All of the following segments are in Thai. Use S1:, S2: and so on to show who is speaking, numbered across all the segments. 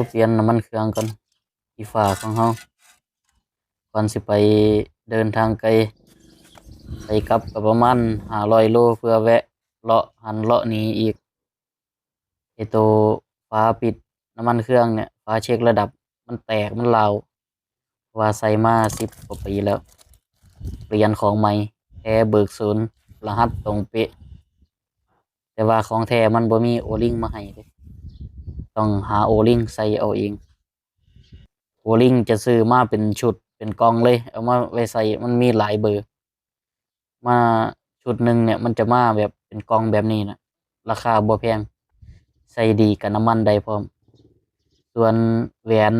S1: เปลี่ยนน้ำมันเครื่องก่อนที่ฝาของเฮาก่อนสิไปเดินทางไกลไปกลับก็ประมาณ500 โลเพื่อแวะเลาะหันเลาะนี้อีกไอ้ตัวฝาปิดน้ำมันเครื่องเนี่ยฝาเช็คระดับมันแตกมันร้าวว่าใส่มา10 กว่าปีแล้วเปลี่ยนของใหม่แท้เบิกศูนย์รหัสตรงเป๊ะแต่ว่าของแท้มันบ่มีโอลิงมาให้เด้ต้องหาโอลิงใส่เอาเองโอลิงจะซื้อมาเป็นชุดเป็นกล่องเลยเอามาไว้ใส่มันมีหลายเบอร์มาชุดหนึ่งเนี่ยมันจะมาแบบเป็นกล่องแบบนี้นะราคาบ่แพงใส่ดีกับน้ำมันได้พร้อมส่วนแหวน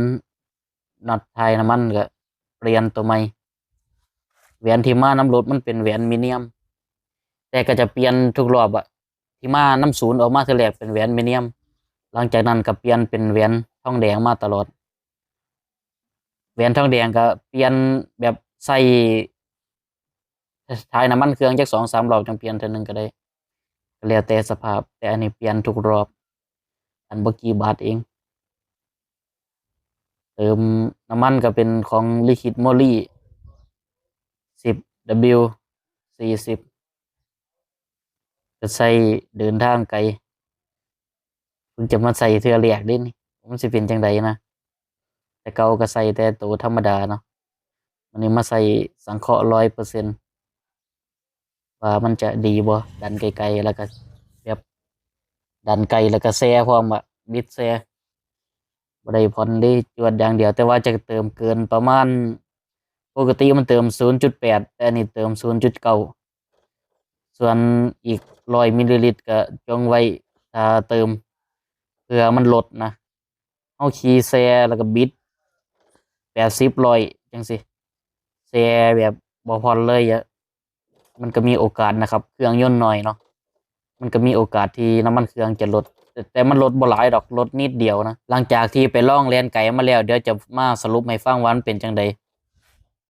S1: น็อตไทยน้ำมันก็เปลี่ยนตัวใหม่แหวนที่มาน้ำรถมันเป็นแหวนมิเนียมแต่ก็จะเปลี่ยนทุกรอบอะที่มาน้ำศูนย์ออกมาทีแรกเป็นแหวนมิเนียมหลังจากนั้นก็เปลี่ยนเป็นแหวนทองแดงมาตลอดแหวนทองแดงก็เปลี่ยนแบบใส่ท้ายน้ำมันเครื่องจัก2-3 รอบจังเปลี่ยนเทื่อนึงก็ได้ก็แล้วแต่สภาพแต่อันนี้เปลี่ยนทุกรอบอันบ่กี่บาทเองเติมน้ำมันก็เป็นของลิคิดโมลี่ 10W 40จะใส่เดินทางไกลเพิ่งจะมาใส่เทื่อแรกเด้นี่มันสิเป็นจังไดนะแต่เก่าก็ใส่แต่ตัวธรรมดาเนาะวันนี้มาใส่สังเคราะห์100%ว่ามันจะดีบ่ดันไกลๆแล้วก็แบบดันไกลแล้วก็แซ่พร้อมอะบิดแซ่บ่ได้ผ่อนได้จวดอย่างเดียวแต่ว่าจะเติมเกินประมาณปกติมันเติม0.8แต่อันนี้เติม0.9ส่วนอีก100มิลลิลิตรก็จงไว้ถ้าเติมเพื่อมันลดนะเฮาขี่แซ่แล้วก็บิด80 100จังซี้แซ่แบบบ่ผ่อนเลยอะมันก็มีโอกาสนะครับเครื่องยนต์น้อยเนาะมันก็มีโอกาสที่น้ำมันเครื่องจะลดแต่มันลดบ่หลายดอกลดนิดเดียวนะหลังจากที่ไปลองเล่นไกลมาแล้วเดี๋ยวจะมาสรุปให้ฟังว่ามันเป็นจังได